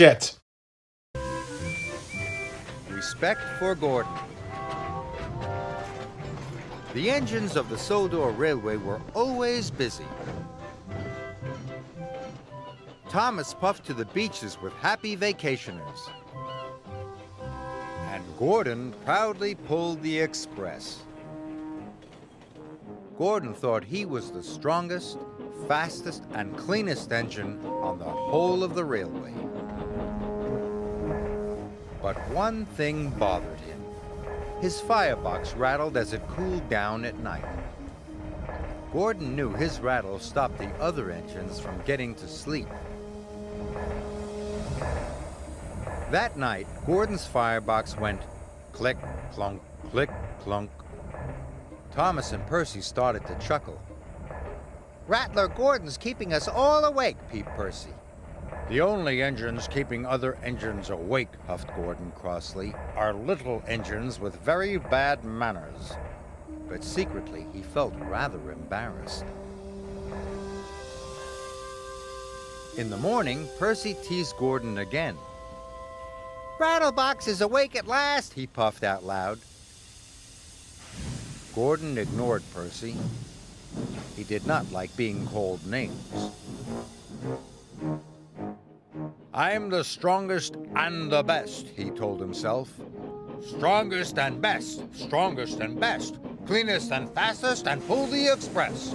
shit. Respect for Gordon. The engines of the Sodor Railway were always busy. Thomas puffed to the beaches with happy vacationers. And Gordon proudly pulled the express. Gordon thought he was the strongest, fastest, and cleanest engine on the whole of the railway. But one thing bothered him. His firebox rattled as it cooled down at night. Gordon knew his rattle stopped the other engines from getting to sleep. That night, Gordon's firebox went click, clunk, click, clunk. Thomas and Percy started to chuckle. "Rattler Gordon's keeping us all awake," peeped Percy. "The only engines keeping other engines awake," huffed Gordon crossly, "are little engines with very bad manners." But secretly, he felt rather embarrassed. In the morning, Percy teased Gordon again. "Rattlebox is awake at last," he puffed out loud. Gordon ignored Percy. He did not like being called names. "I'm the strongest and the best," he told himself. "Strongest and best, strongest and best, cleanest and fastest, and pull the express."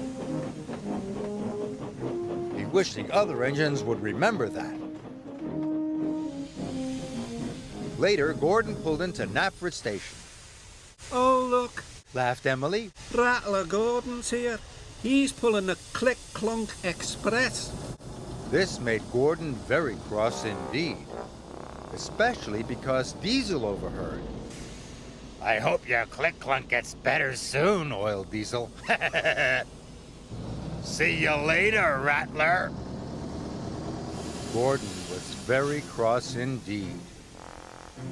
He wished the other engines would remember that. Later, Gordon pulled into Knapford Station. "Oh, look," laughed Emily. "Rattler Gordon's here. He's pulling the Click-Clunk Express." This made Gordon very cross indeed, especially because Diesel overheard. "I hope your Click-Clunk gets better soon," oiled Diesel. "See you later, Rattler." Gordon was very cross indeed.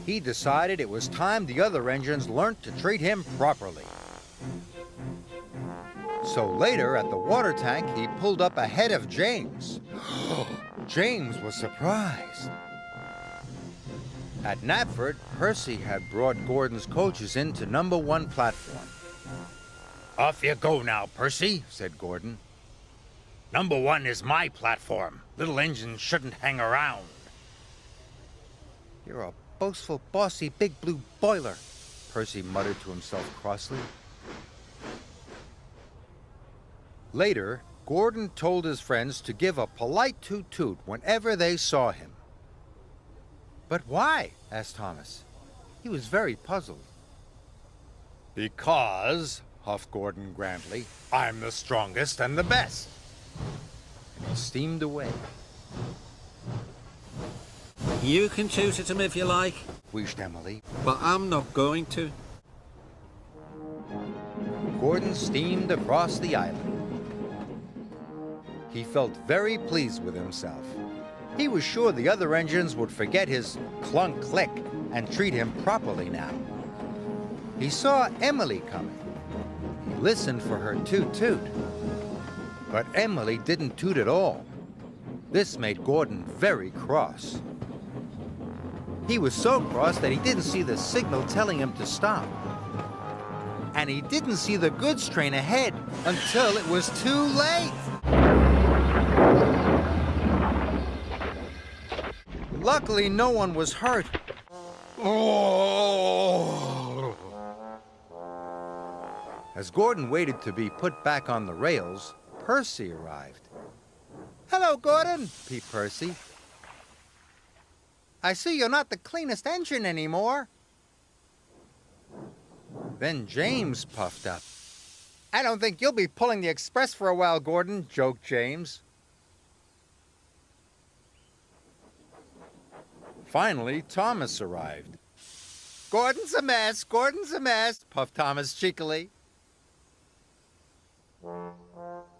He decided it was time the other engines learned to treat him properly. So later, at the water tank, he pulled up ahead of James. James was surprised. At Knapford, Percy had brought Gordon's coaches into number 1 platform. "Off you go now, Percy," said Gordon. "Number 1 is my platform. Little engines shouldn't hang around." "You're a boastful, bossy, big blue boiler," Percy muttered to himself crossly. Later, Gordon told his friends to give a polite toot-toot whenever they saw him. "But why?" asked Thomas. He was very puzzled. "Because," huffed Gordon grandly, "I'm the strongest and the best." And he steamed away. "You can shoot at him if you like," wheezed Emily. "but I'm not going to." Gordon steamed across the island. He felt very pleased with himself. He was sure the other engines would forget his clunk-click and treat him properly now. He saw Emily coming. He listened for her toot-toot. But Emily didn't toot at all. This made Gordon very cross. He was so cross that he didn't see the signal telling him to stop. And he didn't see the goods train ahead until it was too late. Luckily, no one was hurt. Oh! As Gordon waited to be put back on the rails, Percy arrived. "Hello, Gordon," peeped Percy. "I see you're not the cleanest engine anymore." Then James puffed up. "I don't think you'll be pulling the express for a while, Gordon," joked James. Finally, Thomas arrived. "Gordon's a mess, Gordon's a mess," puffed Thomas cheekily.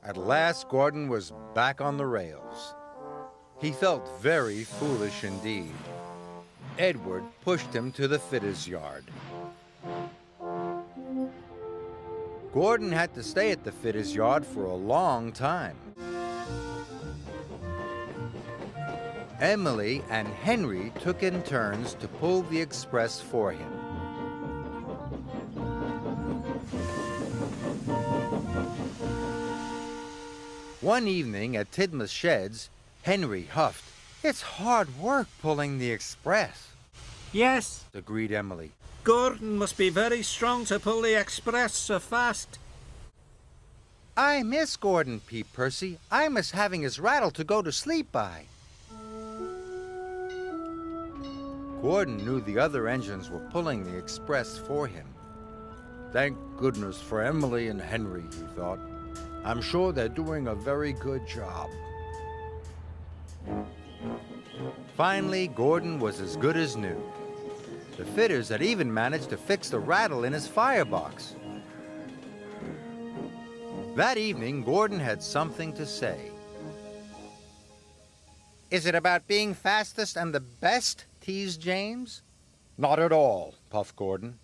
At last, Gordon was back on the rails. He felt very foolish indeed. Edward pushed him to the fitter's yard. Gordon had to stay at the fitter's yard for a long time. Emily and Henry took in turns to pull the express for him. One evening at Tidmouth's sheds, Henry huffed. "It's hard work pulling the express," Yes, agreed Emily. Gordon must be very strong to pull the express so fast. "I miss Gordon," peeped Percy. "I miss having his rattle to go to sleep by." Gordon knew the other engines were pulling the express for him. "Thank goodness for Emily and Henry," he thought. "I'm sure they're doing a very good job." Finally, Gordon was as good as new. The fitters had even managed to fix the rattle in his firebox. That evening, Gordon had something to say. "Is it about being fastest and the best?" teased James. "Not at all," puffed Gordon.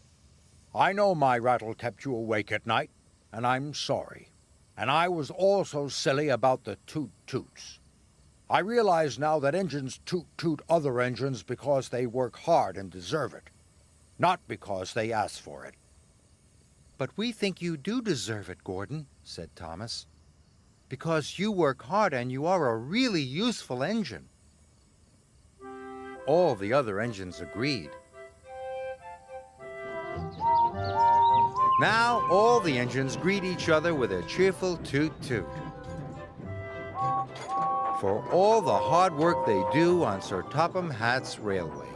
"I know my rattle kept you awake at night, and I'm sorry. And I was also silly about the toot-toots. I realize now that engines toot-toot other engines because they work hard and deserve it, not because they ask for it." "But we think you do deserve it, Gordon," said Thomas, "because you work hard and you are a really useful engine." All the other engines agreed. Now all the engines greet each other with a cheerful toot-toot for all the hard work they do on Sir Topham Hatt's railway.